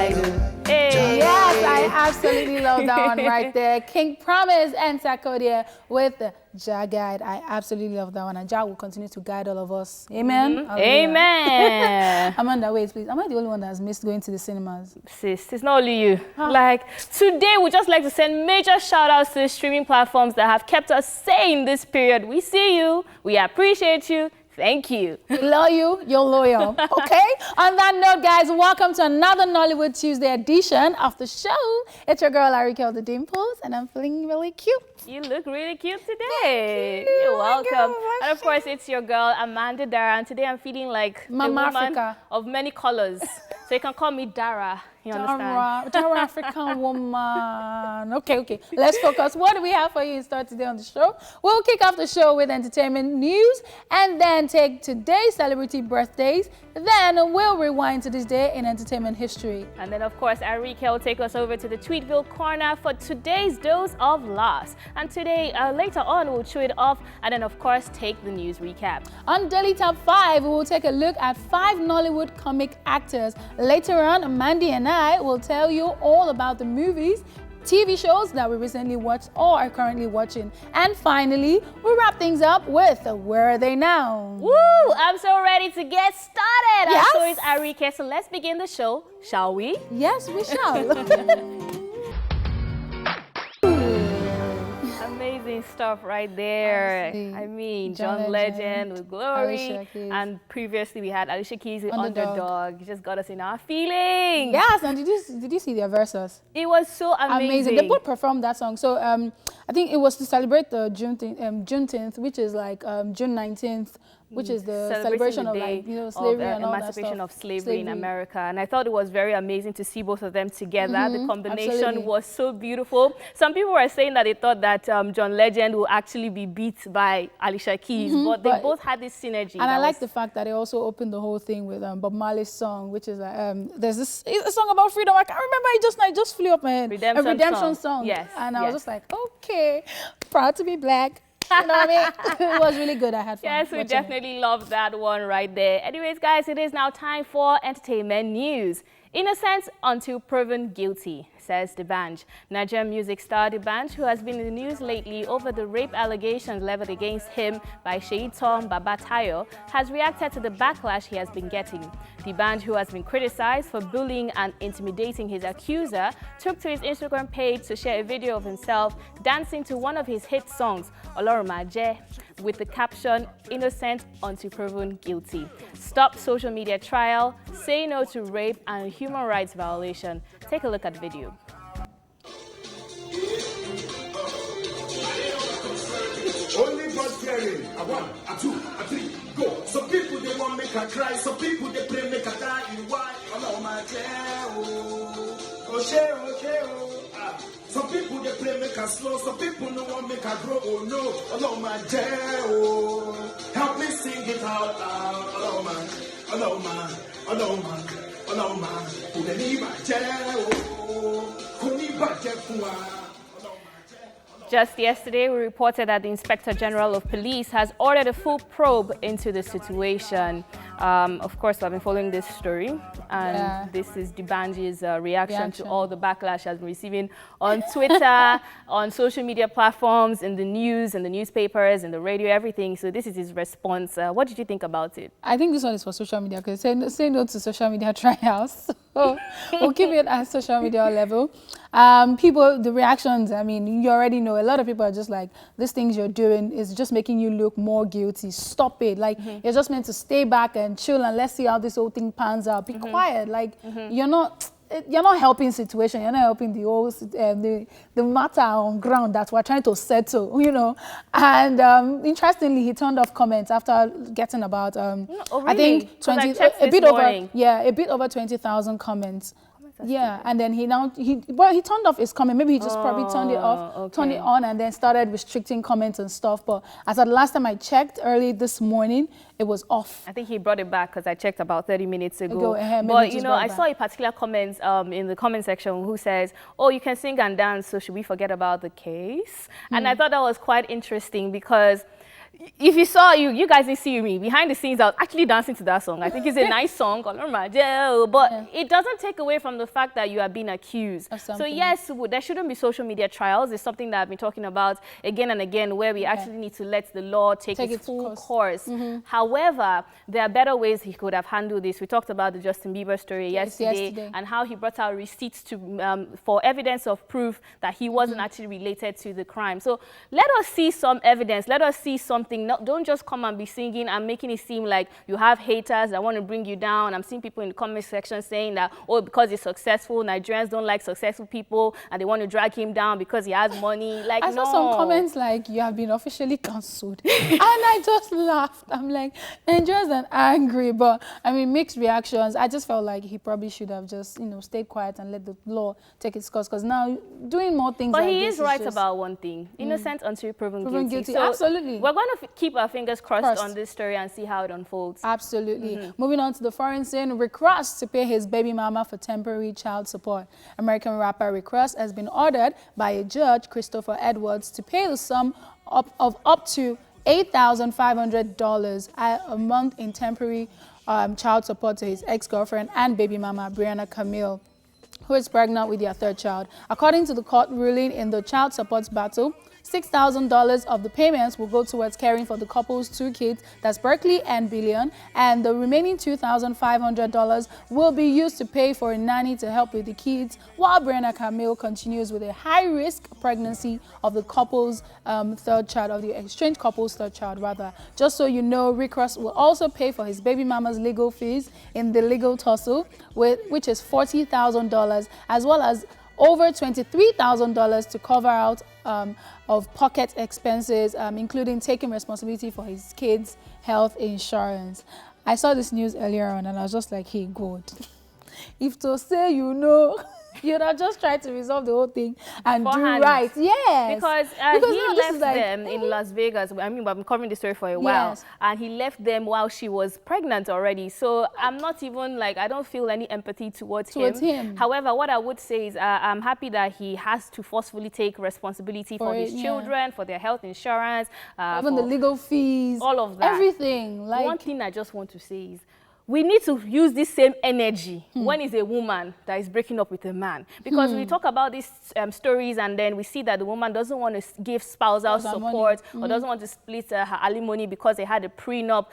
Hey, yes, I absolutely love that one right there. King Promise and Sarkodie with the Jah Guide. I absolutely love that one. And Jah will continue to guide all of us. Amen? Amen. Amanda, wait, please. Am I the only one that has missed going to the cinemas? Sis, it's not only you. Like, today we'd just like to send major shout-outs to the streaming platforms that have kept us sane this period. We see you. We appreciate you. Thank you. We love you. You're loyal. Okay? On that note, guys, welcome to another Nollywood Tuesday edition of the show. It's your girl, Ariyiike of the Dimples, and I'm feeling really cute. You look really cute today. You're welcome. And of course, it's your girl, Amanda Dara, and today I'm feeling like Mama a woman Africa of many colors. So you can call me Dara. You understand? Dara African woman. Okay. Let's focus. What do we have for you in store today on the show? We'll kick off the show with entertainment news and then take today's celebrity birthdays. Then we'll rewind to this day in entertainment history. And then, of course, Ariyiike will take us over to the Tweetville corner for today's dose of laughs. And today, later on, we'll chew it off and then, of course, take the news recap. On Daily Top 5, we'll take a look at 5 Nollywood comic actors. Later on, Mandy and I will tell you all about the movies, TV shows that we recently watched or are currently watching. And finally, we'll wrap things up with Where Are They Now? Woo! I'm so ready to get started. Yes. And so is Ariyiike. So let's begin the show, shall we? Yes, we shall. Amazing stuff right there. Honestly, I mean, John Legend with Glory. And previously we had Alicia Keys with Underdog. He just got us in our feelings. Yes, and did you see their verses? It was so amazing. They both performed that song. So I think it was to celebrate the Juneteenth, which is like June 19th, which is the celebration of, like, you know, slavery and all that stuff. Emancipation of slavery in America. And I thought it was very amazing to see both of them together. The combination was so beautiful. Some people were saying that they thought that John Legend will actually be beat by Alicia Keys, but they both had this synergy. And I like the fact that they also opened the whole thing with Bob Marley's song, which is there's a song about freedom. I can't remember. It just flew up my head. A redemption song. Yes. And I was just like, okay, proud to be black. You know what I mean? It was really good. I had fun. Yes, we definitely loved that one right there. Anyways, guys, it is now time for entertainment news. Innocent until proven guilty, says D'banj. Nigerian music star D'banj, who has been in the news lately over the rape allegations leveled against him by Seyi Tom Babatayo, has reacted to the backlash he has been getting. D'banj, who has been criticized for bullying and intimidating his accuser, took to his Instagram page to share a video of himself dancing to one of his hit songs, Olorumaje, with the caption, "Innocent until proven guilty. Stop social media trial, say no to rape and human rights violation." Take a look at the video. Only God fearing. A 1, a 2, a 3, go. Some people they want make her cry, some people they pray make her die. Why? Oh my Some people they play make her slow, some people no want make her grow. Oh no, oh my help me sing it out loud. Oh man, oh man, oh man, oh man. Who they need my who need my Just yesterday, we reported that the Inspector General of Police has ordered a full probe into the situation. Of course, I've been following this story, and this is D'banj's reaction to all the backlash he has been receiving on Twitter, on social media platforms, in the news, in the newspapers, in the radio, everything. So this is his response. What did you think about it? I think this one is for social media, because say no to social media trials. So we'll keep it at social media level. People, the reactions, I mean, you already know, a lot of people are just like, these things you're doing is just making you look more guilty. Stop it. Like, you're just meant to stay back and chill and let's see how this whole thing pans out. Be quiet. Like, you're not helping situation. You're not helping the whole the matter on ground that we're trying to settle, you know. And interestingly, he turned off comments after getting about I think a bit over 20,000 comments. Yeah, and then he turned off his comment. Maybe he just probably turned it off, turned it on, and then started restricting comments and stuff. But as at the last time I checked early this morning, it was off. I think he brought it back because I checked about 30 minutes ago. But you know, I saw a particular comment in the comment section who says, "Oh, you can sing and dance, so should we forget about the case?" And I thought that was quite interesting because if you saw, you guys didn't see me behind the scenes, I was actually dancing to that song. I think it's a nice song, but it doesn't take away from the fact that you are being accused. So yes, there shouldn't be social media trials. It's something that I've been talking about again and again, where we actually need to let the law take its full course. However, there are better ways he could have handled this. We talked about the Justin Bieber story yesterday and how he brought out receipts to for evidence of proof that he wasn't actually related to the crime. So let us see some evidence. Let us see something. Don't just come and be singing and making it seem like you have haters that want to bring you down. I'm seeing people in the comment section saying that, oh, because he's successful, Nigerians don't like successful people and they want to drag him down because he has money. Like, I saw some comments like, you have been officially cancelled. And I just laughed. I'm like, Nigerians are angry, but I mean, mixed reactions. I just felt like he probably should have just, you know, stayed quiet and let the law take its course, because now doing more things but like he this is right about one thing. Innocent until proven guilty. So absolutely. We're going to keep our fingers crossed on this story and see how it unfolds. Absolutely. Moving on to the foreign scene, Rick Ross to pay his baby mama for temporary child support. American rapper Rick Ross has been ordered by a judge, Christopher Edwards, to pay the sum of up to $8,500 a month in temporary child support to his ex-girlfriend and baby mama, Brianna Camille, who is pregnant with their third child. According to the court ruling in the child support battle, $6,000 of the payments will go towards caring for the couple's two kids, that's Berkeley and Billion, and the remaining $2,500 will be used to pay for a nanny to help with the kids, while Brianna Camille continues with a high-risk pregnancy of the couple's third child, of the estranged couple's third child, rather. Just so you know, Rick Ross will also pay for his baby mama's legal fees in the legal tussle, which is $40,000, as well as over $23,000 to cover out of pocket expenses, including taking responsibility for his kids' health insurance. I saw this news earlier on and I was just like, hey, God, if to say you know, you'd have just tried to resolve the whole thing and do right. Yes. Because he left them in Las Vegas. I mean, I've been covering the story for a while. And he left them while she was pregnant already. So I'm not even like, I don't feel any empathy towards him. However, what I would say is I'm happy that he has to forcefully take responsibility for his children, for their health insurance. Even the legal fees. All of that. Everything. Like, one thing I just want to say is, we need to use this same energy when it's a woman that is breaking up with a man. Because we talk about these stories and then we see that the woman doesn't want to give spousal support or doesn't want to split her alimony because they had a prenup.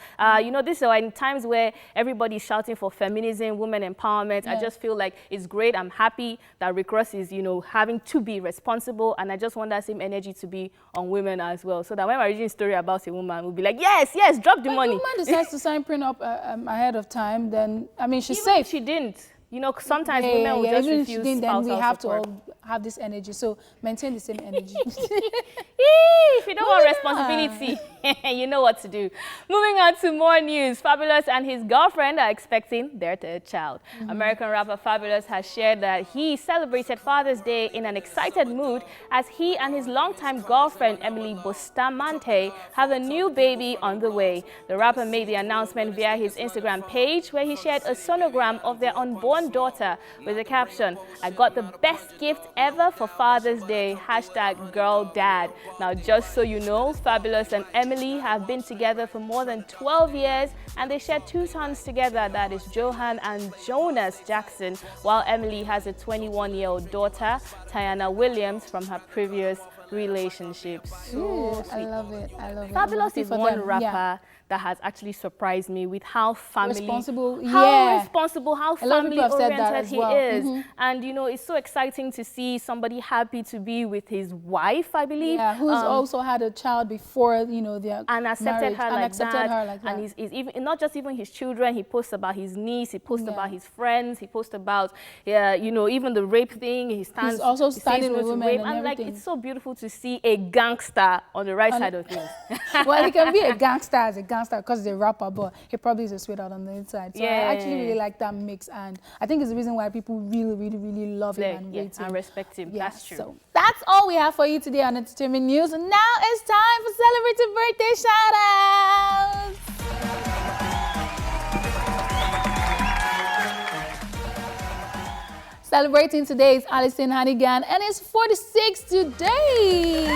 You know, these are in times where everybody's shouting for feminism, women empowerment. I just feel like it's great. I'm happy that Rick Ross is, you know, having to be responsible, and I just want that same energy to be on women as well. So that when we're reading a story about a woman, we'll be like, yes, yes, drop the money. If a woman decides to sign prenup ahead of time, then I mean, she's even safe. If she didn't, you know, sometimes women will just refuse spousal support. Then we have to all have this energy. So maintain the same energy. If you don't want responsibility, you know what to do. Moving on to more news. Fabulous and his girlfriend are expecting their third child. American rapper Fabulous has shared that he celebrated Father's Day in an excited mood as he and his longtime girlfriend Emily Bustamante have a new baby on the way. The rapper made the announcement via his Instagram page, where he shared a sonogram of their unborn daughter with the caption, "I got the best gift ever for Father's Day, #GirlDad." Now, just so you know, Fabulous and Emily have been together for more than 12 years and they share two sons together, that is Johan and Jonas Jackson, while Emily has a 21-year-old daughter, Tiana Williams, from her previous relationships. So I love it. I love it. Fabulous is one rapper that has actually surprised me with how responsible, how family oriented he is. And you know, it's so exciting to see somebody happy to be with his wife, I believe. Yeah, who's also had a child before, you know, their and accepted her like that. And he's even not just even his children. He posts about his niece. He posts about his friends. He posts about you know, even the rape thing. He's also standing with women and like, it's so beautiful to see a gangster on the right side of things. Well, he can be a gangster as a gangster because he's a rapper, but he probably is a sweetheart on the inside. So I actually really like that mix, and I think it's the reason why people really, really, really love him and rate him and respect him. That's true. So that's all we have for you today on Entertainment News. And now it's time for celebrity birthday shout-outs. Celebrating today is Alison Hannigan, and it's 46 today.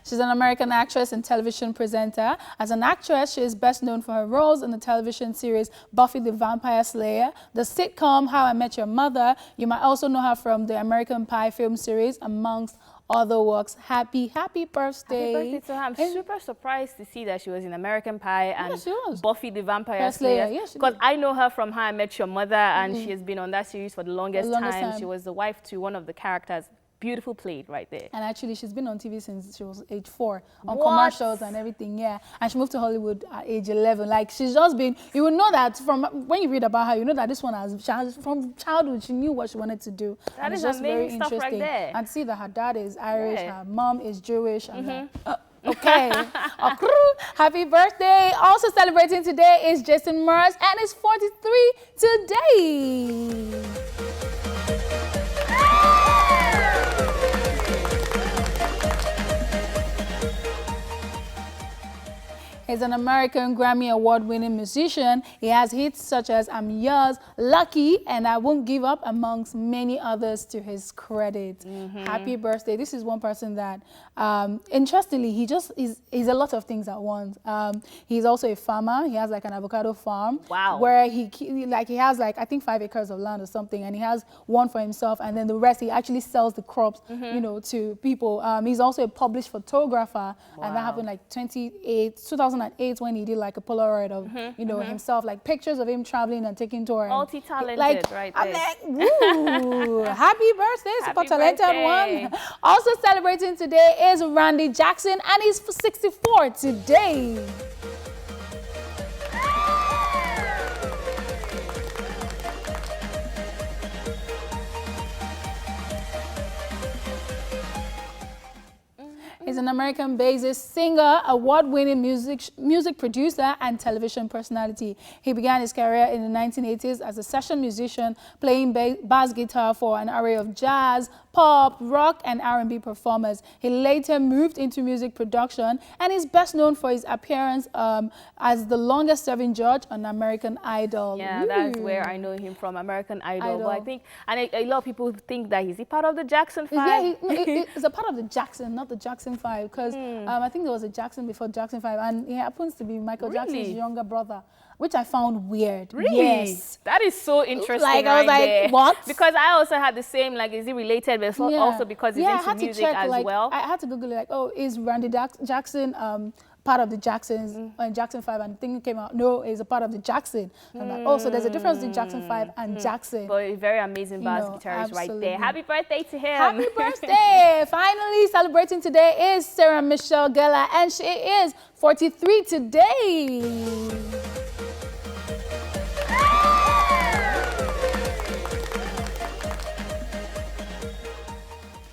She's an American actress and television presenter. As an actress, she is best known for her roles in the television series Buffy the Vampire Slayer, the sitcom How I Met Your Mother. You might also know her from the American Pie film series, amongst other works. Happy birthday. Happy birthday to her. I'm super surprised to see that she was in American Pie and Buffy the Vampire Slayer. Because I know her from How I Met Your Mother, and she has been on that series for the longest time. She was the wife to one of the characters. Beautiful played right there. And actually, she's been on TV since she was age 4, on commercials and everything, And she moved to Hollywood at age 11. Like, she's just been, you will know that from, when you read about her, you know that this one from childhood, she knew what she wanted to do. That is just amazing stuff right there. And see that her dad is Irish, her mom is Jewish, and okay. Happy birthday. Also celebrating today is Jason Mraz, and he's 43 today. He's an American Grammy Award-winning musician. He has hits such as I'm Yours, Lucky, and I Won't Give Up, amongst many others to his credit. Happy birthday. This is one person that, interestingly, he's a lot of things at once. He's also a farmer. He has like an avocado farm. Wow. Where he has like, I think 5 acres of land or something, and he has one for himself, and then the rest he actually sells the crops, you know, to people. He's also a published photographer, and that happened like 2008 when he did like a Polaroid of you know himself, like pictures of him traveling and taking tour. Multi-talented, like, right I'm there. like, woo! Happy birthday, super talented one. Also celebrating today is Randy Jackson, and he's 64 today. He's an American-based singer, award-winning music producer, and television personality. He began his career in the 1980s as a session musician, playing bass guitar for an array of jazz, pop, rock, and R&B performers. He later moved into music production, and is best known for his appearance as the longest-serving judge on American Idol. Yeah, that's where I know him from, American Idol. But I think, and a lot of people think that he's a part of the Jackson 5. Yeah, he's a part of the Jackson, not the Jackson 5, because I think there was a Jackson before Jackson 5, and he happens to be Michael Jackson's younger brother, which I found weird. Really? Yes. That is so interesting. Like, I was like, there. what? Because I also had the same, like, is it related? But also because he's into music as well. I had to Google it, like, oh, is Randy Jackson part of the Jacksons, Jackson 5, and the thing came out, no, it's a part of the Jackson. And like, oh, so there's a difference between Jackson 5 and Jackson. But a very amazing bass guitarist right there. Happy birthday to him. Happy birthday. Finally celebrating today is Sarah Michelle Gellar, and she is 43 today.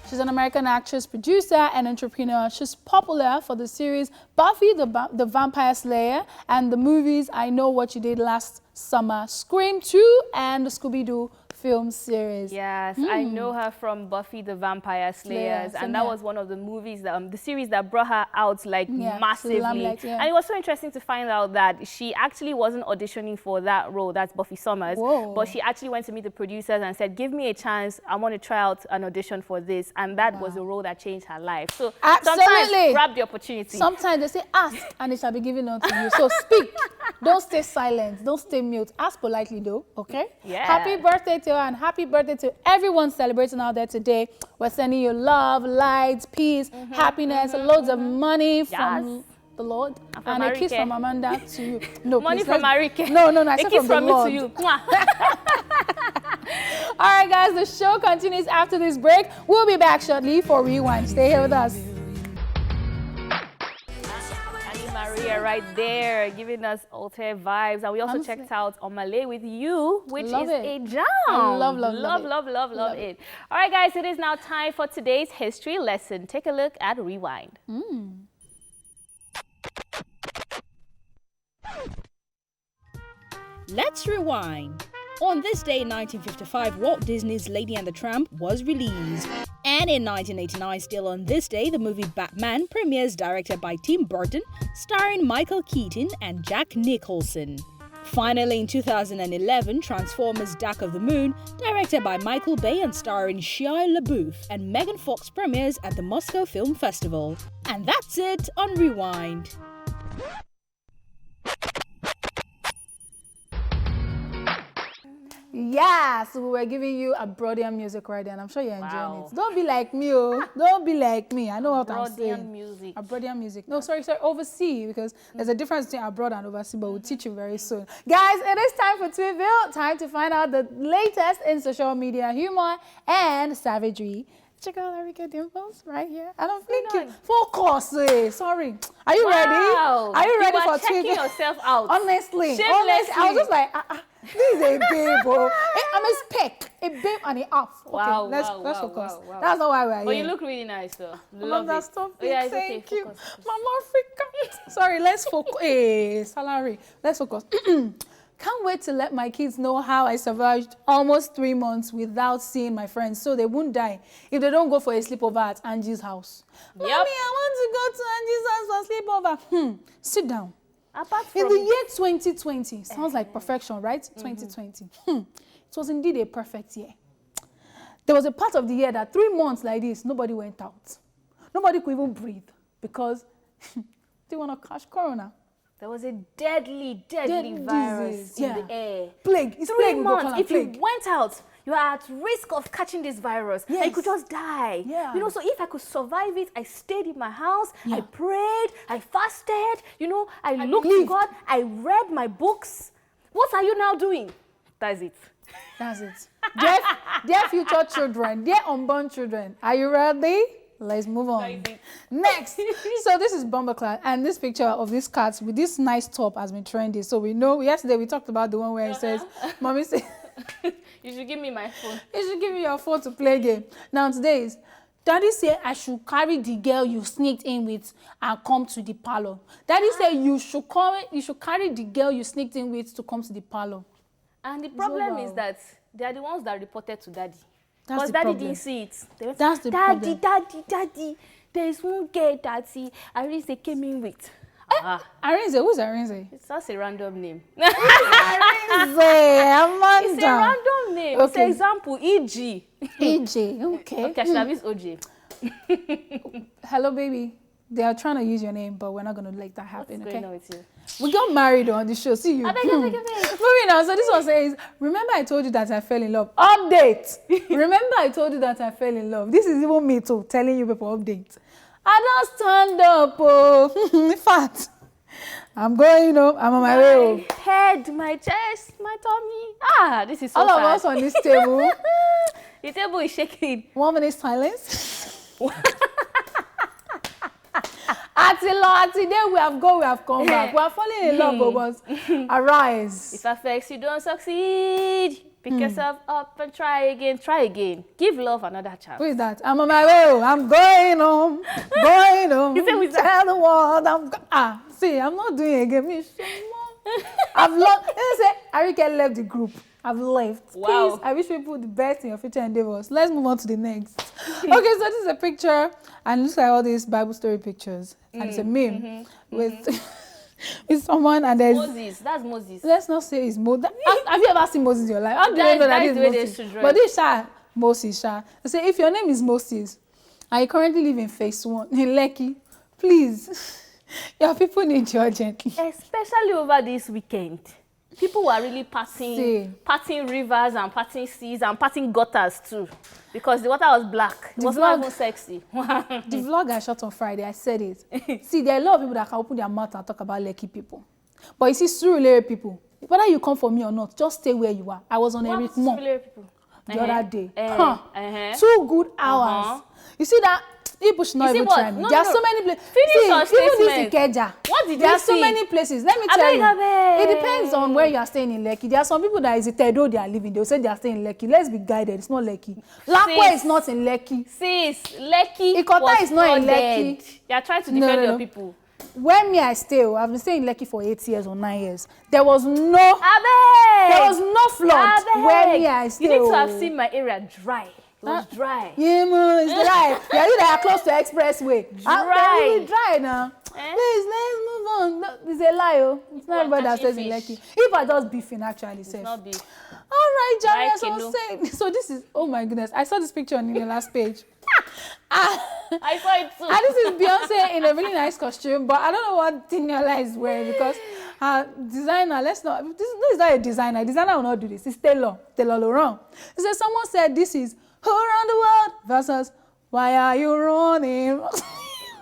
She's an American actress, producer, and entrepreneur. She's popular for the series Buffy the Vampire Slayer and the movies I Know What You Did Last Summer, Scream 2, and the Scooby-Doo film series. Yes, I know her from Buffy the Vampire Slayers, and that was one of the movies, that, the series that brought her out like massively. And it was so interesting to find out that she actually wasn't auditioning for that role, that's Buffy Summers, but she actually went to meet the producers and said, give me a chance, I want to try out an audition for this, and that was a role that changed her life. So sometimes grab the opportunity. Sometimes they say, ask, and it shall be given unto you. So speak. Don't stay silent. Don't stay mute. Ask politely, though, okay? Yeah. Happy birthday to her, and happy birthday to everyone celebrating out there today. We're sending you love, light, peace, happiness, loads of money from the Lord, and a kiss from Amanda to you. No, money from Ariyiike. No, I said a kiss from the Lord. Me to you. All right, guys, the show continues after this break. We'll be back shortly for Rewind. Stay here with us. Maria right there giving us alter vibes, and we also checked out On Malay With You, which is a jam. Love it. All right, guys, it is now time for today's history lesson. Take a look at Rewind. Let's rewind. On this day in 1955, Walt Disney's Lady and the Tramp was released. And in 1989, still on this day, the movie Batman premieres, directed by Tim Burton, starring Michael Keaton and Jack Nicholson. Finally, in 2011, Transformers Dark of the Moon, directed by Michael Bay and starring Shia LaBeouf and Megan Fox, premieres at the Moscow Film Festival. And that's it on Rewind. Yeah, so we were giving you a Brodian music right there, and I'm sure you're enjoying it. Don't be like me, oh. Don't be like me. I know what I'm saying. Music. A Brodian music. No, sorry, overseas, because there's a difference between abroad and overseas, but we'll teach you very soon. Guys, it is time for Tweetville. Time to find out the latest in social media humor and savagery. Check out Ariyiike Dimples right here. I don't think you focus. Sorry. Are you ready? Are you ready for checking Tweetville? yourself out. Honestly, I was just like, this is a babe, oh. I'm a speck, a babe and a half. Okay, Wow, let's wow. focus. That's not why we're here. But you look really nice, though. Love it. Stop Oh, yeah, it's Thank okay. you. Focus. Mama Africa. Sorry, let's focus. Hey, salary. Let's focus. Can't wait to let my kids know how I survived almost 3 months without seeing my friends, so they won't die if they don't go for a sleepover at Angie's house. Yep. Mommy, I want to go to Angie's house for sleepover. Sit down. Apart from In the year 2020, sounds like perfection, right? 2020. It was indeed a perfect year. There was a part of the year that 3 months like this, nobody went out. Nobody could even breathe because they want to catch corona. there was a deadly virus disease, in the air. Plague. It's 3 plague. months. If plague. you went out, you are at risk of catching this virus. Yes. And you could just die. Yeah. You know, so if I could survive it, I stayed in my house, Yeah. I prayed, I fasted, you know, I looked to believed. God, I read my books. What are you now doing? That's it. That's it. Dear future children, dear unborn children, are you ready? Let's move on. Next. So this is Bumbleclad, and this picture of this cat with this nice top has been trendy. So we know, yesterday we talked about the one where it says, Mommy said, You should give me my phone. you should give me your phone to play game. Now today is, Daddy said I should carry the girl you sneaked in with and come to the parlor. Daddy said you should carry the girl you sneaked in with to come to the parlor. And the problem is wow. that they are the ones that reported to Daddy. That's Because the Daddy problem. didn't see it. They went, That's the Daddy, problem. Daddy, there is one girl that Ariyiike came in with. Arinze, who's Arinze? It's just a random name. Arinze, Amanda. It's a random name. It's Okay. an example, E.G. AJ, okay. Okay, I should have used OJ. Hello, baby. They are trying to use your name, but we're not going to let that happen, What's okay? going on with you? We got married on the show. See you. I beg. Moving on. So this one says, remember I told you that I fell in love. Update. Remember I told you that I fell in love. This is even me too, telling you people update. I don't stand up. Oh. In fact, I'm going home. I'm on my way home. My head, my chest, my tummy. This is so All sad. of us on this table. The table is shaking. 1 minute silence. Today we have gone, we have come back. We are falling in love, but arise. If affects you don't succeed, pick yourself up and try again. Try again. Give love another chance. Who is that? I'm on my way home. I'm going home. Going home. You say with Tell the world see, I'm not doing it again. Me, I've left. Let me say, Ariyiike left the group. I've left. Wow. Please, I wish people the best in your future endeavors. Let's move on to the next. Okay, so this is a picture, and it looks like all these Bible story pictures. And it's a meme with someone, and there's... Moses. That's Moses. Let's not say it's Moses. Have you ever seen Moses in your life? How do you know that is this the way is they Moses? should dress. But this is Moses. They say, if your name is Moses, and you currently live in phase 1 in Lekki, please, your people need you urgently. Especially over this weekend. People were really passing rivers and passing seas and passing gutters too. Because the water was black. It was not even sexy. The vlog I shot on Friday, I said it. See, there are a lot of people that can open their mouth and talk about Lekki people. But you see, Surulere people, whether you come for me or not, just stay where you are. I was on Eric Mo the other day. 2 good hours. You see that? People should not even try me. There are so many places. Finish your even statement. this Ikeja. What did There you are so see? many places. Let me tell you. It depends on where you are staying in Lekki. There are some people that is a Tedo they are living. They will say they are staying in Lekki. Let's be guided. It's not Lekki. Lakwa is not in Lekki. Sis, Lekki Ikota is not in Lekki. You are trying to defend your people. Where me I stay, I've been staying in Lekki for 8 years or 9 years. There was no Abeg! flood where me I stay. You need to have seen my area dry. It was dry. Yeah, man, it's dry. Yeah, you are close to expressway. Dry. Really dry now. Please, let's move on. No, it's a lie, oh. It's not everybody that says in Lekki. If I just beefing, actually, It's safe. not beef. All right, Jerry, Like as I was saying. So this is, oh my goodness, I saw this picture on the last page. I saw it too. And this is Beyonce in a really nice costume, but I don't know what Tiniola is wearing because her designer, this is not a designer. A designer will not do this. It's Taylor Laurent. He said, someone said this is Who Around the World versus Why Are You Running?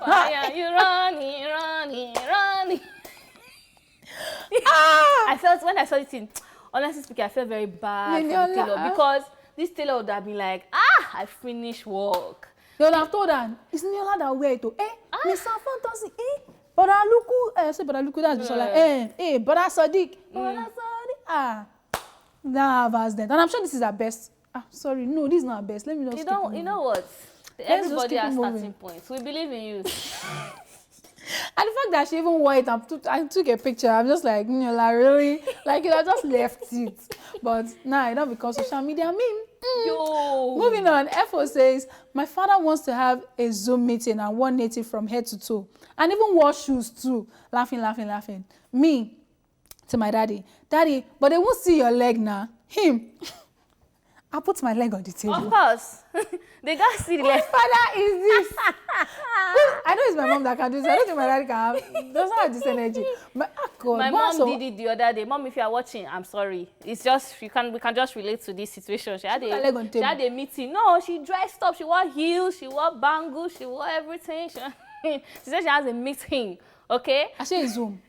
Why are you running? I felt, when I saw it in, honestly speaking, I felt very bad for the tailor because this tailor would have been like, I finished work. They would have told her, it's Niola that wear it to, Miss Fantasy, But Aluku, that's just like, but Sadiq, now have us then. And I'm sure this is our best. Sorry, no, this is not our best. Let me just You know what? Everybody has starting points. We believe in you. And the fact that she even wore it and took a picture, I'm just like, really? Like, I just left it. But nah, it not because social media meme. Yo. Moving on, FO says, my father wants to have a Zoom meeting and one native from head to toe. And even wore shoes too. Laughing. Me, to my daddy, but they won't see your leg now. Him. I'll put my leg on the table. Of course. They got to see the leg. What father is this? I know it's my mom that can do this. I don't think my daddy can have. Does not have this energy. But God, my mom did it the other day. Mom, if you are watching, I'm sorry. It's just we can just relate to this situation. She had a meeting. No, she dressed up. She wore heels. She wore bangles. She wore everything. She said she has a meeting. Okay. I say Zoom.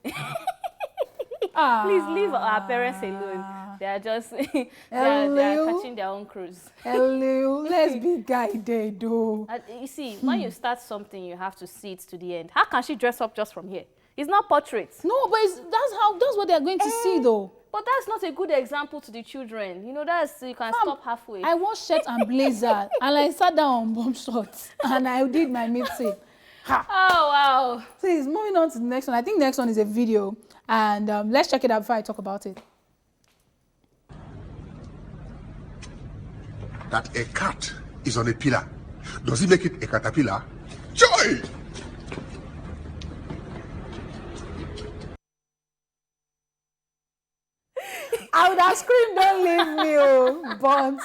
Please leave our parents alone. They are just they are catching their own cruise. Hello, let's be guided, though. You see, when you start something, you have to see it to the end. How can she dress up just from here? It's not portraits. No, but that's what they are going to see, though. But that's not a good example to the children. You know, you can stop halfway. I wore shirt and blazer, and I sat down on bomb shorts, and I did my meeting. Oh wow! Please, moving on to the next one. I think the next one is a video. And let's check it out before I talk about it. That a cat is on a pillar. Does it make it a caterpillar? Joy! I would have screamed, don't leave me, but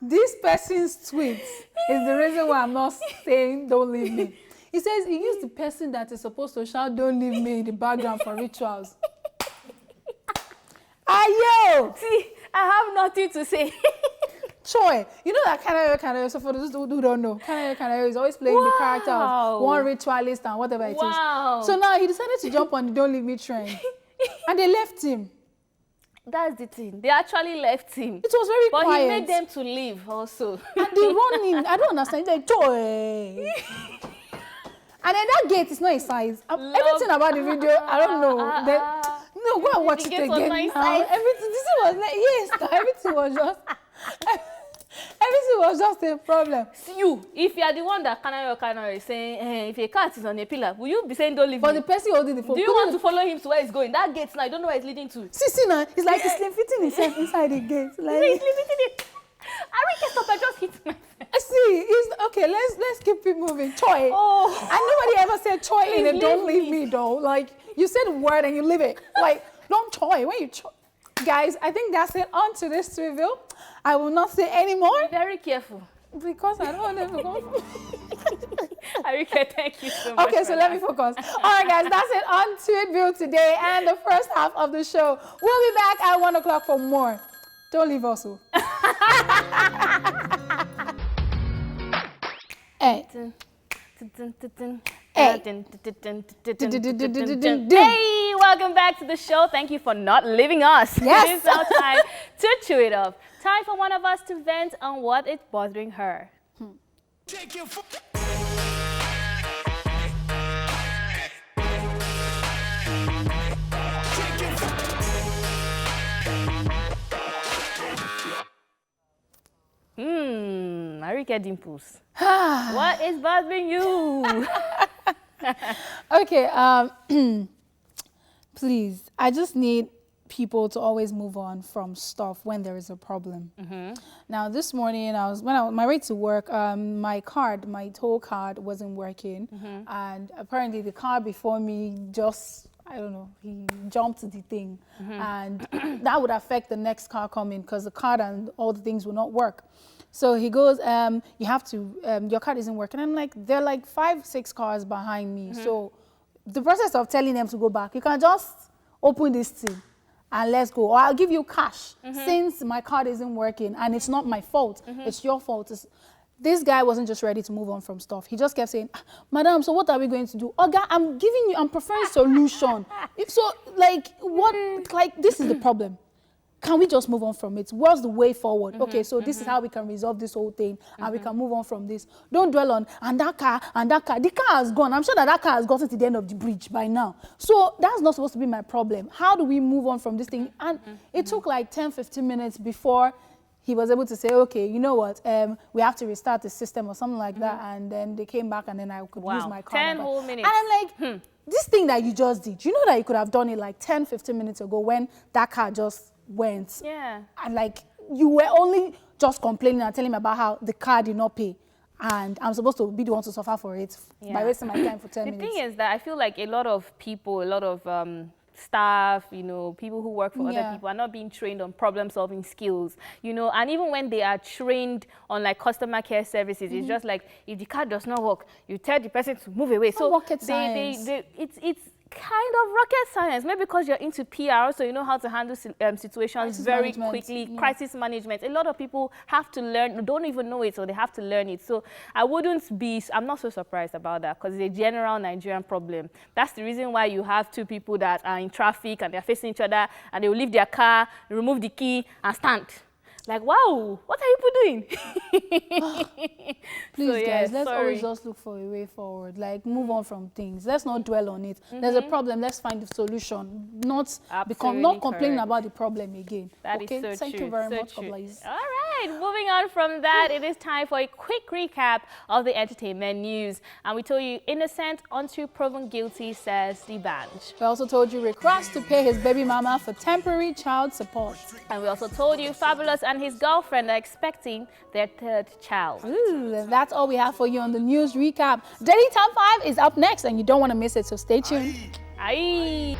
this person's tweet is the reason why I'm not saying don't leave me. He says he used the person that is supposed to shout, don't leave me in the background for rituals. Ayo! See, I have nothing to say. Choi, you know that Kanayo, so for those who don't know, Kanayo is always playing the character of one ritualist and whatever it is. So now he decided to jump on the don't leave me train. And they left him. That's the thing. They actually left him. It was very quiet. But he made them to leave also. And they run in. I don't understand. They're Choi. And then that gate is not his size. Everything about the video, I don't know. No, go and watch it again now. Everything was just a problem. See you, if you are the one that Kanayo is saying, if a cat is on a pillar, will you be saying don't leave me? But the person holding the phone. Do you want to follow him to where he's going? That gate now, I don't know where it's leading to. See now, it's like he's slim fitting himself inside the gate. Like, he's limiting it. Ariyiike, stop! I just hit my face. See, okay. Let's keep it moving. Choi. Oh. And nobody ever said Choi in it. Don't leave me though. Like you said a word and you leave it. Like don't Choi. When you Choi. Guys, I think that's it. On to this reveal. I will not say any more. Be very careful. Because I don't want them to go. Ariyiike, thank you so much. Okay, so let me focus. All right, guys, that's it on To It View today and the first half of the show. We'll be back at 1 o'clock for more. Don't leave us. Hey. Hey, welcome back to the show. Thank you for not leaving us. Yes. It is now time to chew it up. Time for one of us to vent on what is bothering her. Take your Ariyiike Dimples. What is bothering you? Okay, please, I just need people to always move on from stuff when there is a problem. Now this morning, when I was on my way to work, my toll card wasn't working, and apparently the car before me just, I don't know, he jumped the thing, and that would affect the next car coming because the card and all the things will not work. So he goes, you have to, your card isn't working. I'm like, there are like 5, 6 cars behind me. So the process of telling them to go back, you can just open this thing and let's go. Or I'll give you cash since my card isn't working and it's not my fault. It's your fault. This guy wasn't just ready to move on from stuff. He just kept saying, Madam, so what are we going to do? Oga, I'm preferring solution. So like, this is the problem. Can we just move on from it? What's the way forward? Okay, so this is how we can resolve this whole thing and we can move on from this. Don't dwell on, and that car. The car has gone. I'm sure that car has gotten to the end of the bridge by now. So that's not supposed to be my problem. How do we move on from this thing? And it took like 10, 15 minutes before he was able to say, okay, you know what, we have to restart the system or something like that. And then they came back and then I could use my car. 10 whole minutes. And I'm like, this thing that you just did, you know that you could have done it like 10, 15 minutes ago when that car just went. Yeah. And like, you were only just complaining and telling me about how the car did not pay. And I'm supposed to be the one to suffer for it by wasting my time for 10 minutes. The thing is that I feel like a lot of people, a lot of staff, you know, people who work for other people are not being trained on problem-solving skills, you know, and even when they are trained on like customer care services, it's just like, if the car does not work, you tell the person to move away. So rocket science. It's kind of rocket science, maybe because you're into PR, so you know how to handle situations very quickly, crisis management. A lot of people have to learn, don't even know it, so they have to learn it. So I'm not so surprised about that because it's a general Nigerian problem. That's the reason why you have 2 people that are in traffic and they're facing each other and they will leave their car, remove the key and stand. Like, wow, what are you doing? Please, guys, let's always just look for a way forward. Like, move on from things. Let's not dwell on it. There's a problem. Let's find the solution. Not complaining about the problem again. That is so true. Thank you very much, Oblaze. All right, moving on from that, it is time for a quick recap of the entertainment news. And we told you, innocent until proven guilty, says the Banj. We also told you Rick Ross to pay his baby mama for temporary child support. And we also told you Fabulous and his girlfriend are expecting their 3rd child. Ooh, that's all we have for you on the news recap. Daily Top 5 is up next and you don't want to miss it, so stay tuned. Aye.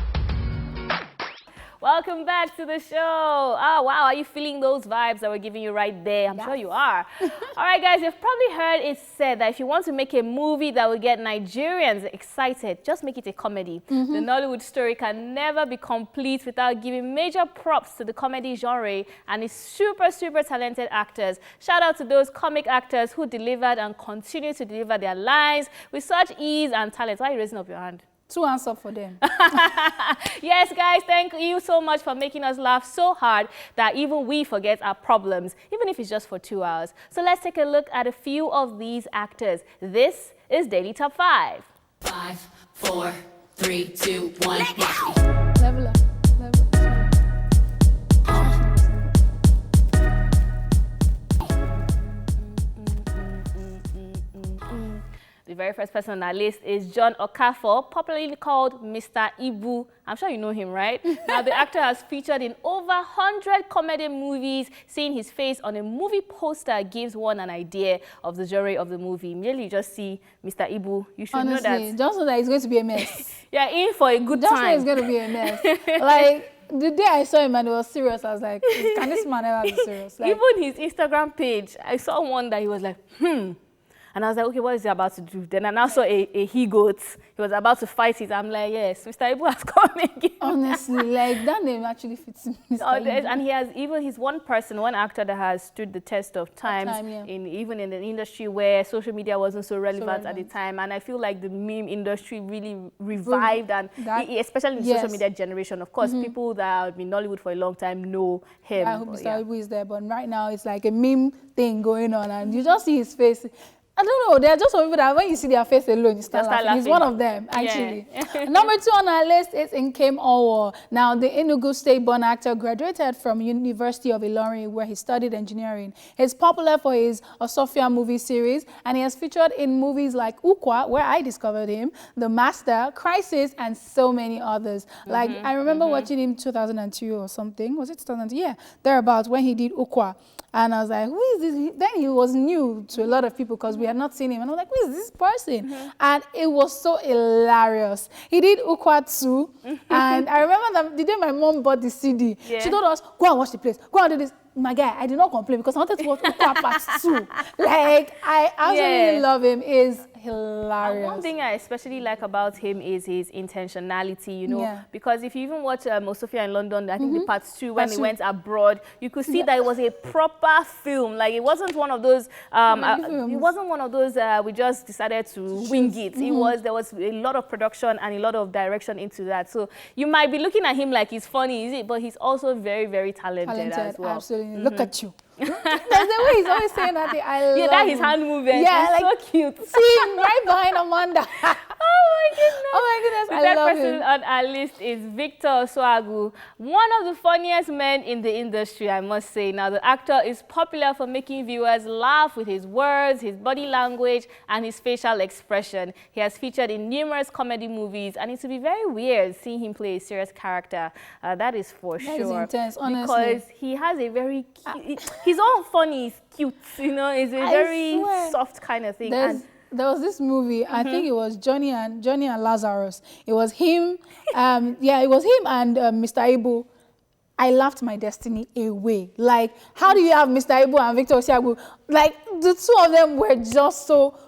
Welcome back to the show. Oh, wow. Are you feeling those vibes that we're giving you right there? I'm sure you are. All right, guys, you've probably heard it said that if you want to make a movie that will get Nigerians excited, just make it a comedy. The Nollywood story can never be complete without giving major props to the comedy genre and its super, super talented actors. Shout out to those comic actors who delivered and continue to deliver their lines with such ease and talent. Why are you raising up your hand? To answer for them. Yes, guys, thank you so much for making us laugh so hard that even we forget our problems, even if it's just for 2 hours. So let's take a look at a few of these actors. This is Daily Top 5. 5, 4, 3, 2, 1. Level up. The very first person on our list is John Okafor, popularly called Mr. Ibu. I'm sure you know him, right? Now, the actor has featured in over 100 comedy movies. Seeing his face on a movie poster gives one an idea of the genre of the movie. Immediately, you just see Mr. Ibu. You should know that. Just know that it's going to be a mess. You're in for a good Just time. know it's going to be a mess. Like, the day I saw him and it was serious, I was like, can this man ever be serious? Like, even his Instagram page, I saw one that he was like, And I was like, okay, what is he about to do? Then I now saw a he-goat. He was about to fight it. I'm like, yes, Mr. Ibu has come again. Honestly, like, that name actually fits Mr. Ibu. And he's one actor that has stood the test of time, even in the industry where social media wasn't so relevant at the time. And I feel like the meme industry really revived, especially in the social media generation. Of course, people that have been in Nollywood for a long time know him. I hope Mr. Ibu is there, but right now it's like a meme thing going on, and you just see his face. I don't know. There are just some people that when you see their face alone, you start start laughing. He's one of them, actually. Yeah. Number 2 on our list is Nkem Owo. Now, the Enugu State-born actor graduated from University of Ilorin, where he studied engineering. He's popular for his Osofia movie series, and he has featured in movies like Ukwa, where I discovered him, The Master, Crisis, and so many others. Like, I remember watching him 2002 or something. Was it 2002? Yeah, thereabouts, when he did Ukwa. And I was like, who is this? Then he was new to a lot of people because we had not seen him. And I was like, who is this person? And it was so hilarious. He did Ukwa 2. And I remember that the day my mom bought the CD, she told us, go and watch the place. Go and do this. My guy, I did not complain because I wanted to watch Ukwa Part 2. Like, I absolutely love him. It's hilarious. One thing I especially like about him is his intentionality, you know, because if you even watch Osofia in London, I think the Part 2, when he went abroad, you could see that it was a proper film. Like, it wasn't one of those, we just decided to wing it. There was a lot of production and a lot of direction into that. So you might be looking at him like he's funny, is it? But he's also very, very talented as well. Absolutely. Look at you. There's a way he's always saying that thing. I love that his hand movement. Yeah, like, so cute. See him right behind Amanda. Oh my goodness, I love him. The third person on our list is Victor Oswagu, one of the funniest men in the industry, I must say. Now, the actor is popular for making viewers laugh with his words, his body language, and his facial expression. He has featured in numerous comedy movies, and it will be very weird seeing him play a serious character. That is for sure. That is intense, honestly. Because he has a very cute, he's all funny, he's cute, you know, it's a very soft kind of thing. There was this movie, I think it was Johnny and Lazarus. It was him, it was him and Mr. Ibu. I laughed my destiny away. Like, how do you have Mr. Ibu and Victor Oswagu? Like, the two of them were just so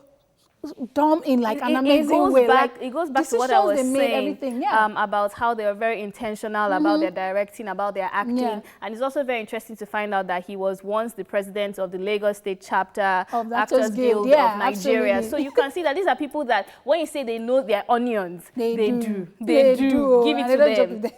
dumb in like an amazing way. It goes back to what I was saying about how they were very intentional about their directing, about their acting. And it's also very interesting to find out that he was once the president of the Lagos State chapter of the Actors Guild of Nigeria. So you can see that these are people that when you say they know their onions, they do. Give it to them.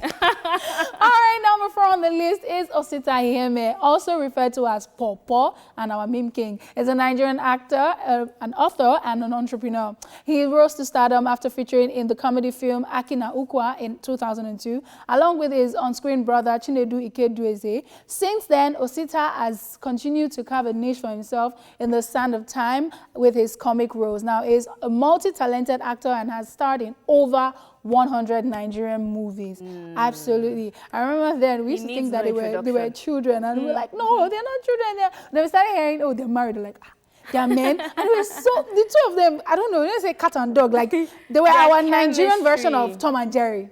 All right, number 4 on the list is Osita Iheme, also referred to as Popo and our meme king. Is a Nigerian actor, an author, and an entrepreneur. He rose to stardom after featuring in the comedy film Aki na Ukwa in 2002, along with his on-screen brother Chinedu Ikedueze. Since then, Osita has continued to carve a niche for himself in the sand of time with his comic roles. Now, he is a multi-talented actor and has starred in over 100 Nigerian movies. Absolutely. I remember then we used to think that they were children, and we were like, no, they're not children. Then we started hearing, oh, they're married. Like, they're men. And it was so, the two of them, I don't know, let's say cat and dog, like they were our Nigerian version of Tom and Jerry.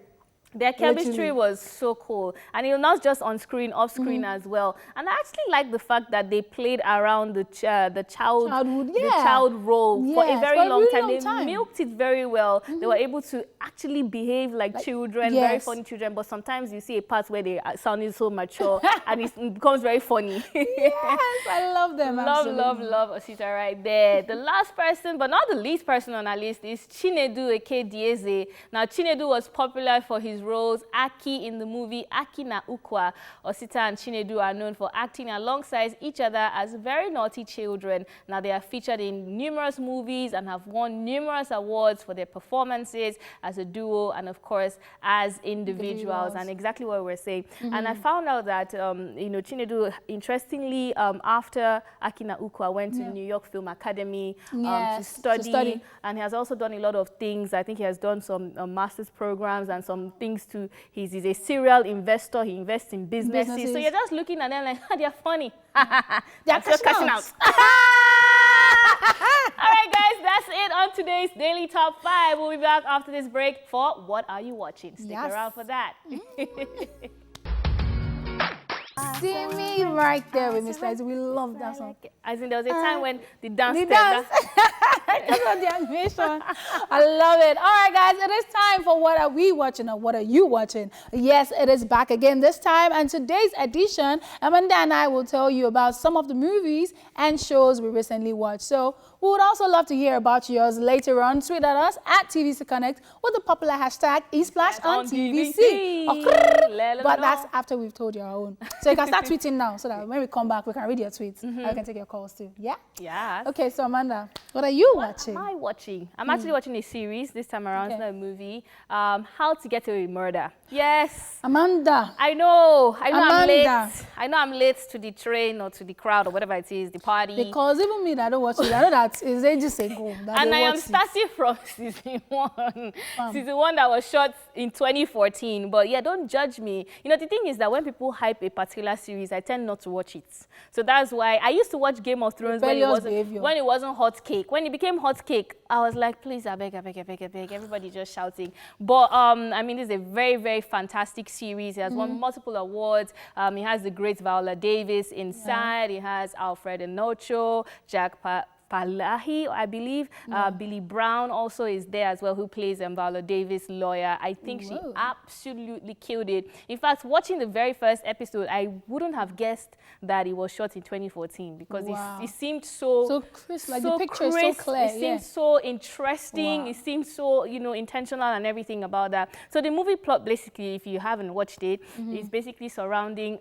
Their chemistry was so cool, and it was not just on screen, off screen as well. And I actually like the fact that they played around the child role for a very long time. They milked it very well. They were able to actually behave like children, very funny children. But sometimes you see a part where they sounded so mature, and it becomes very funny. Yes, I love them. Love Osita right there. The last person, but not the least person on our list, is Chinedu Ikedueze. Now, Chinedu was popular for his roles Aki in the movie Aki na Ukwa. Osita and Chinedu are known for acting alongside each other as very naughty children. Now, they are featured in numerous movies and have won numerous awards for their performances as a duo and, of course, as individuals. And exactly what we're saying. And I found out that, you know, Chinedu, interestingly, after Aki na Ukwa, went to New York Film Academy to study. And he has also done a lot of things. I think he has done some master's programs and some things to, he's a serial investor. He invests in businesses. So you're just looking at them like, they're funny. They're cashing out. All right, guys, that's it on today's Daily Top 5. We'll be back after this break for What Are You Watching? Stick around for that. See me right there with Mr. Izzy. We love that song. As in, there was a time when the dance. Because of the animation. I love it. All right, guys, it is time for What Are We Watching or What Are You Watching? Yes, it is back again this time. And today's edition, Amanda and I will tell you about some of the movies and shows we recently watched. So we would also love to hear about yours later on. Tweet at us at TVC Connect with the popular hashtag eSplash on TVC. But that's after we've told you our own. So you can start tweeting now so that when we come back, we can read your tweets and we can take your calls too. Yeah? Yeah. Okay, so Amanda, what are you watching? What am I watching? I'm actually watching a series this time around. It's not a movie. How to Get Away with Murder. Yes. Amanda. I know Amanda. I'm late. I know I'm late to the train or to the crowd or whatever it is, the party. Because even me that don't watch it, I know that it's ages ago. And I am starting from season 1. Season 1 that was shot in 2014. But yeah, don't judge me. You know, the thing is that when people hype a particular series, I tend not to watch it. So that's why I used to watch Game of Thrones when it wasn't hot cake. When it became hot cake, I was like, please, I beg. Everybody just shouting. But I mean, this is a very, very fantastic series. It has won multiple awards. It has the great Viola Davis inside. It has Alfred Enocho, Jack Palahi, I believe. Billy Brown also is there as well, who plays Viola Davis' lawyer. I think she absolutely killed it. In fact, watching the very first episode, I wouldn't have guessed that it was shot in 2014 because it seemed so crisp. Like the picture is so clear. It seemed so interesting. It seemed so, you know, intentional and everything about that. So the movie plot, basically, if you haven't watched it, is basically surrounding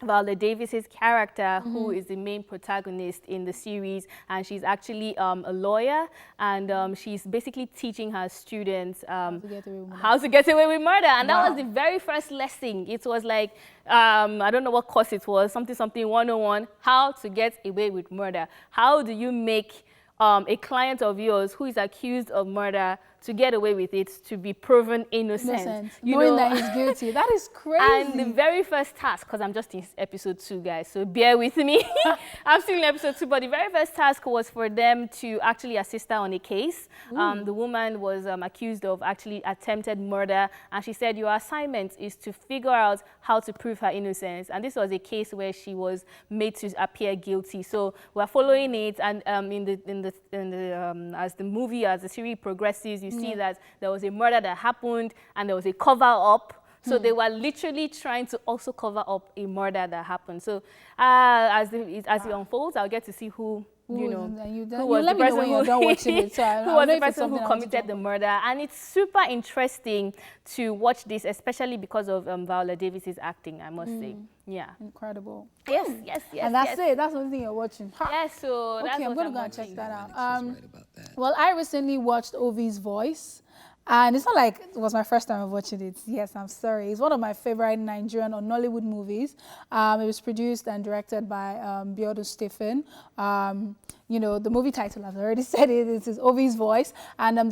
Viola Davis's character, who is the main protagonist in the series, and she's actually a lawyer, and she's basically teaching her students how to get away with murder. And that was the very first lesson. It was like, I don't know what course it was, something 101, how to get away with murder. How do you make a client of yours who is accused of murder to get away with it, to be proven innocent. Knowing that he's guilty. That is crazy. And the very first task, because I'm just in episode 2, guys, so bear with me. I'm still in episode 2, but the very first task was for them to actually assist her on a case. The woman was accused of actually attempted murder, and she said, your assignment is to figure out how to prove her innocence. And this was a case where she was made to appear guilty. So we're following it, and as the series progresses, you see that there was a murder that happened and there was a cover-up. So they were literally trying to also cover up a murder that happened. So as it unfolds, I'll get to see who was the person who committed the murder. And it's super interesting to watch this, especially because of Viola Davis's acting, I must say. Yeah. Incredible. Yes. And that's it. That's the only thing you're watching. Yes, so that's okay, I'm what going to go and watching. check that out. Well, I recently watched Ovi's Voice. And it's not like it was my first time of watching it. Yes, I'm sorry. It's one of my favorite Nigerian or Nollywood movies. It was produced and directed by Biodo Stephen. You know, the movie title, I've already said it. It is Ovi's Voice. And the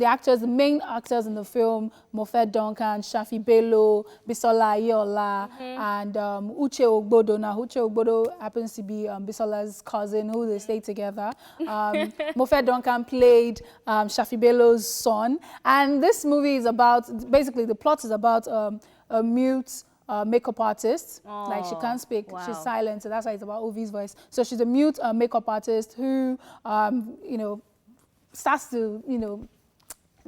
main actors in the film, Mofe Duncan, Shafi Bello, Bisola Ayeola, and Uche Ogbodo. Now, Uche Ogbodo happens to be Bisola's cousin, who they stay together. Mofe Duncan played Shafi Bello's son. And this movie is about, basically the plot is about a mute makeup artist. Like, she can't speak, she's silent, so that's why it's about Ovi's Voice. So she's a mute makeup artist who, you know, starts to, you know,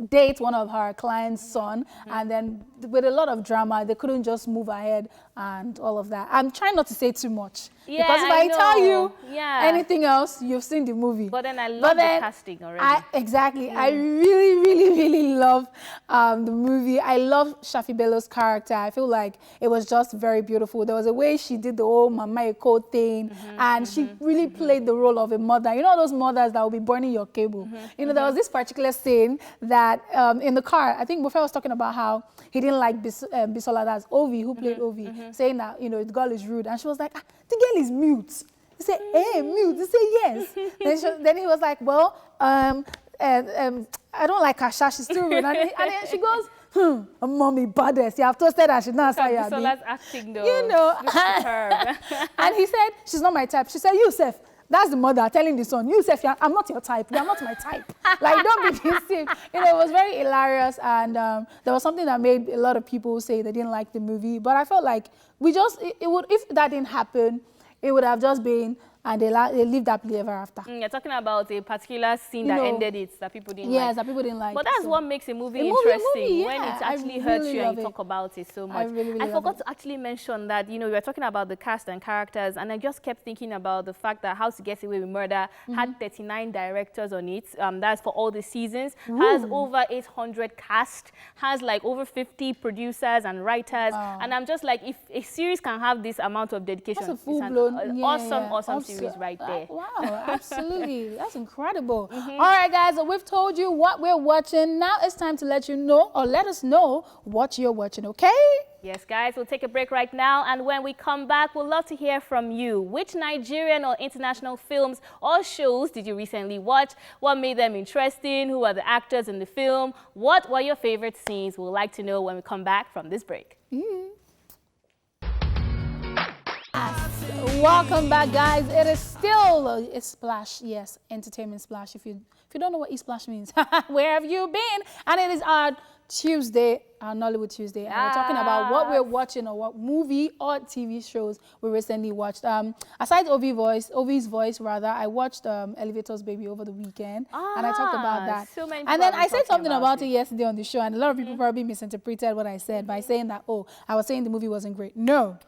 date one of her client's son, and then with a lot of drama, they couldn't just move ahead and all of that. I'm trying not to say too much, because if I tell you anything else, you've seen the movie. But then I love the casting already. I really love the movie. I love Shafi Bello's character. I feel like it was just very beautiful. There was a way she did the whole Mama Eko thing, and she really played the role of a mother. You know those mothers that will be burning your cable? You know, there was this particular scene that in the car, I think Buffet was talking about how he didn't like Bisola, that's Ovi, who played Ovi, saying that, you know, the girl is rude. And she was like, the girl is mute. He said, hey, mute. He said, yes. Then he was like, well, I don't like her, she's still rude. And then she goes, mommy, baddest. You have toasted her, she's not a Bisola's acting, though. You know. And he said, she's not my type. She said, you, Seth. That's the mother telling the son, you, Seth, I'm not your type. You're not my type. Like, don't be deceived. You know, it was very hilarious. And there was something that made a lot of people say they didn't like the movie. But I felt like if that didn't happen, it would have just been and they lived happily ever after. You're talking about a particular scene that ended it, that people didn't like. Yes, that people didn't like. But that's what makes a movie interesting, when it actually hurts you and you talk about it so much. I forgot to actually mention that, you know, we were talking about the cast and characters, and I just kept thinking about the fact that How to Get Away with Murder had 39 directors on it. That's for all the seasons. Has over 800 cast, has like over 50 producers and writers. And I'm just like, if a series can have this amount of dedication, that's a full-blown, awesome series right there. Wow, absolutely. That's incredible. All right, guys, so we've told you what we're watching. Now it's time to let you know, or let us know what you're watching, okay? Yes, guys, we'll take a break right now, and when we come back, we'll love to hear from you. Which Nigerian or international films or shows did you recently watch? What made them interesting? Who are the actors in the film? What were your favorite scenes? We'll like to know when we come back from this break. Welcome back, guys. It is still a Splash, yes, Entertainment Splash. If you don't know what E-Splash means, where have you been? And it is our Tuesday, our Nollywood Tuesday, and we're talking about what we're watching, or what movie or TV shows we recently watched. Aside Ovi's voice, I watched Elevator's Baby over the weekend, and I talked about that. So many and then I said something about it yesterday on the show, and a lot of people probably misinterpreted what I said by saying that, oh, I was saying the movie wasn't great. No.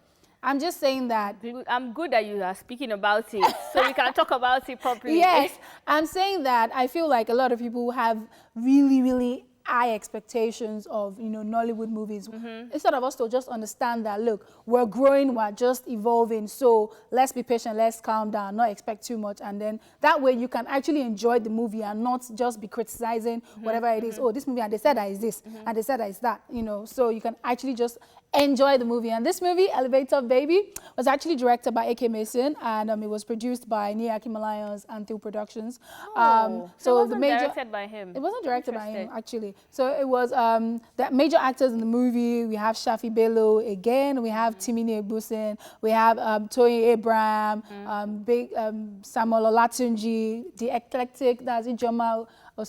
I'm just saying that. I'm good that you are speaking about it, so we can talk about it properly. Yes, I'm saying that I feel like a lot of people have really, really high expectations of, you know, Nollywood movies. Instead of us to just understand that, look, we're growing, we're just evolving, so let's be patient, let's calm down, not expect too much, and then that way you can actually enjoy the movie and not just be criticizing whatever it is. Oh, this movie, and they said that is this, and they said that is that, you know, so you can actually just enjoy the movie. And this movie, Elevator Baby, was actually directed by A.K. Mason, and it was produced by Niaki Malayans and Thiel Productions. So it wasn't directed by him? It wasn't directed by him, actually. So it was the major actors in the movie. We have Shafi Bello again. We have Timini Ebusin. We have Toyin Abraham, Samuel Olatunji, the eclectic, that's Ijoma or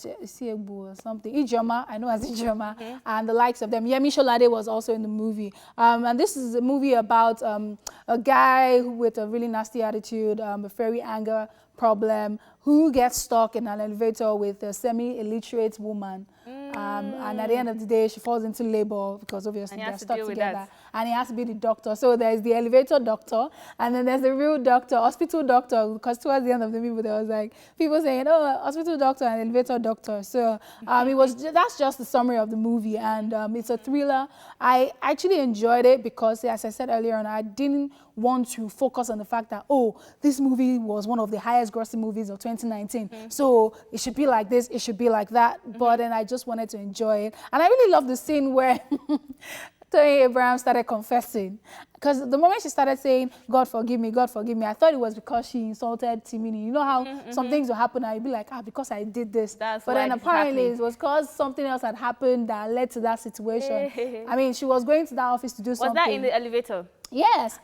something. Ijoma, I know as Ijoma, and the likes of them. Yemi Sholade was also in the movie. And this is a movie about a guy with a really nasty attitude, a very anger problem, who gets stuck in an elevator with a semi-illiterate woman. And at the end of the day, she falls into labor because obviously they're stuck together. And he has to be the doctor. So there's the elevator doctor, and then there's the real doctor, hospital doctor, because towards the end of the movie, there was like people saying, oh, hospital doctor and elevator doctor. So that's just the summary of the movie, and it's a thriller. I actually enjoyed it because, as I said earlier on, I didn't want to focus on the fact that, oh, this movie was one of the highest grossing movies of 2019. So it should be like this, it should be like that. But then I just wanted to enjoy it. And I really love the scene where Toyin Abraham started confessing. Because the moment she started saying, God forgive me, I thought it was because she insulted Timini. You know how some things will happen and you'll be like, because I did this. But then apparently it was because something else had happened that led to that situation. I mean, she was going to that office to do something. Was that in the elevator? Yes.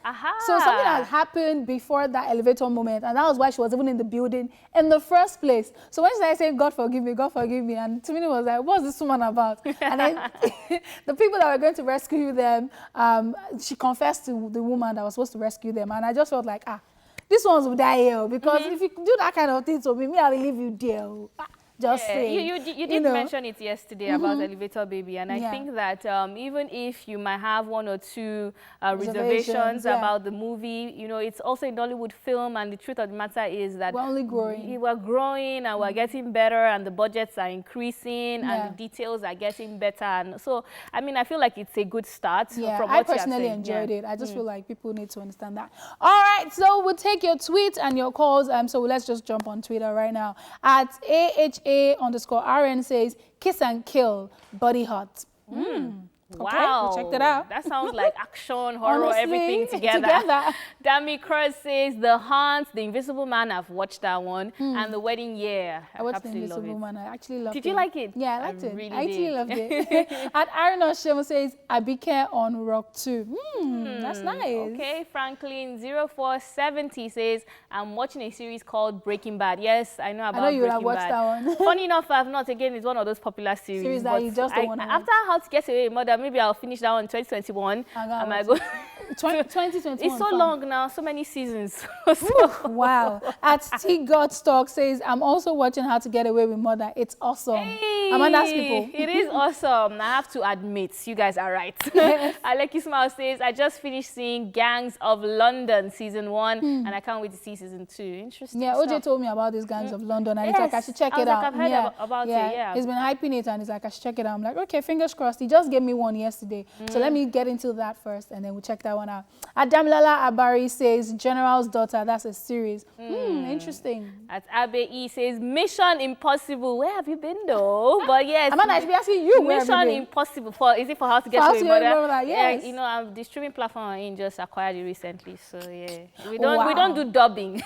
So something had happened before that elevator moment, and that was why she was even in the building in the first place. So when she started saying, God forgive me, and Timini was like, what's this woman about? And then the people that were going to rescue them, she confessed to the woman that was supposed to rescue them, and I just felt like, this ones will die here, because if you do that kind of thing to me, I will leave you there. Just saying. You did mention it yesterday about Elevator Baby, and I think that even if you might have one or two reservations about the movie, you know, it's also a Nollywood film, and the truth of the matter is that we're only growing. We're growing, and we're getting better, and the budgets are increasing, and the details are getting better. And so, I mean, I feel like it's a good start. Yeah, from I what personally enjoyed it. I just feel like people need to understand that. All right, so we'll take your tweets and your calls. So let's just jump on Twitter right now at AHA_RN says, kiss and kill, body hot. Wow. Okay, we checked it out. That sounds like action, horror, Honestly, everything together. Dami Cross says, The Hunt, The Invisible Man, I've watched that one, and The Wedding Year. I watched The Invisible Man. I actually loved it. Did you like it? Yeah, I liked it. Really I actually loved it. And Aaron Oshemo says, Abike on Rock 2. That's nice. Okay, Franklin 0470 says, I'm watching a series called Breaking Bad. Yes, I know about Breaking Bad. I know you watched that one. Funny enough, I've not. Again, it's one of those popular series that you just don't want to after How to Get Away with Murder, maybe I'll finish that one in 2021. I might go. 2021. It's so fam. long now, so many seasons. Wow. At T God Stock says, I'm also watching How to Get Away with Murder. It's awesome. Amanda's people. It is awesome. I have to admit, you guys are right. Aleki Smile says, I just finished seeing Gangs of London season 1 and I can't wait to see season 2. Interesting. Yeah, stuff. OJ told me about these Gangs of London and Yes. he's like, I should check I was it like, out. I've heard about it, yeah. He's been hyping it and he's like, I should check it out. I'm like, okay, fingers crossed. He just gave me one yesterday. So let me get into that first and then we'll check that one out. Adamilala Abari says, General's Daughter. That's a series. Interesting. At Abe E says, Mission Impossible. Where have you been though? But yes. Amanda, I should be asking you where have you Mission been? Impossible. Is it for How to Get For How Away to with Get Away with Murder? Murder, yes. Yeah, you know, the streaming platform I'm in just acquired it recently. So yeah. We Wow. don't do dubbing.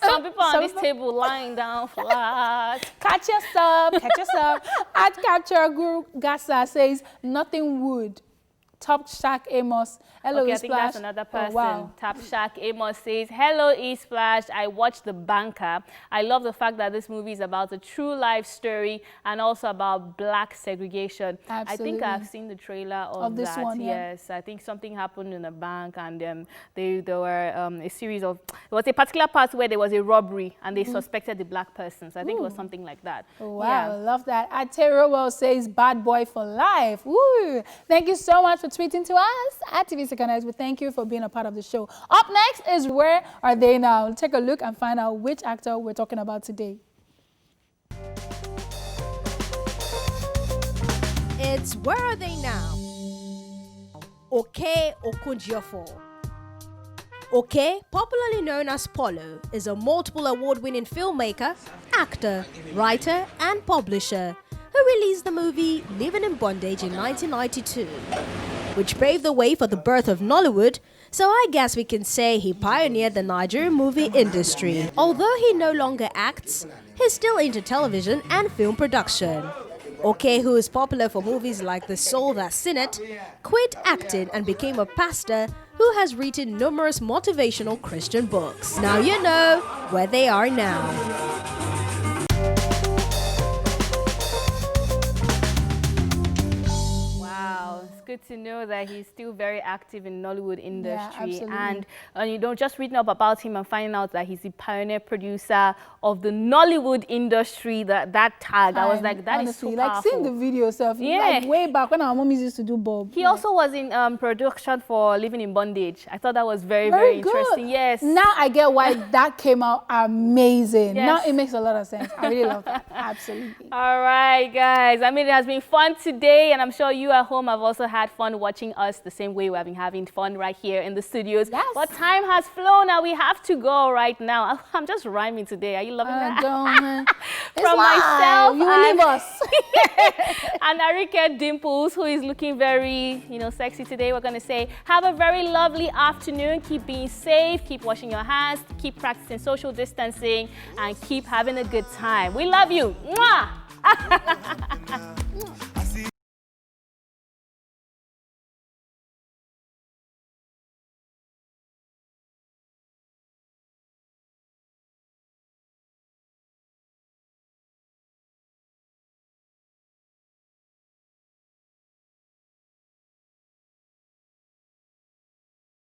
Some people on this table lying down flat. Catch yourself, catch yourself. At Capture Guru Gasa says, nothing would. Top Shack Amos. Hello, Okay, I Splash. think that's another person. Oh, wow. Tap Shack Amos says, hello, E-Splash. I watched The Banker. I love the fact that this movie is about a true life story and also about black segregation. Absolutely. I think I've seen the trailer of this that. one, yeah. Yes, I think something happened in a bank and there were a series of, there was a particular part where there was a robbery and they suspected the black person. So I think it was something like that. Wow, Yeah. love that. At Terrowell says, bad boy for life. Woo! Thank you so much for tweeting to us. At TV Seconders, we thank you for being a part of the show. Up next is Where Are They Now? We'll take a look and find out which actor we're talking about today. It's Where Are They Now? Oke Okonjo-Iweala. Oke, popularly known as Polo, is a multiple award-winning filmmaker, actor, writer, and publisher who released the movie Living in Bondage in 1992, which paved the way for the birth of Nollywood, so I guess we can say he pioneered the Nigerian movie industry. Although he no longer acts, he's still into television and film production. Oke, who is popular for movies like The Soul That Sinned, quit acting and became a pastor who has written numerous motivational Christian books. Now you know where they are now. Good to know that he's still very active in Nollywood industry. absolutely. And you know, just reading up about him and finding out that he's the pioneer producer of the Nollywood industry, that tag, I was like, that honestly, is so like powerful. seeing the video itself, Yeah. like way back when our mommies used to do Bob. He also was in production for Living in Bondage. I thought that was very interesting. Yes. Now I get why that came out amazing. Yes. Now it makes a lot of sense. I really love that. Absolutely. All right, guys. I mean, it has been fun today, and I'm sure you at home have also had fun watching us the same way we have been having fun right here in the studios. Yes. But time has flown, and we have to go right now. I'm just rhyming today. Are you loving that? Don't. From myself, You will leave us. and Ariyiike Dimples, who is looking very, sexy today. We're going to say, have a very lovely afternoon. Keep being safe. Keep washing your hands. Keep practicing social distancing, and keep having a good time. We love you. Mwah!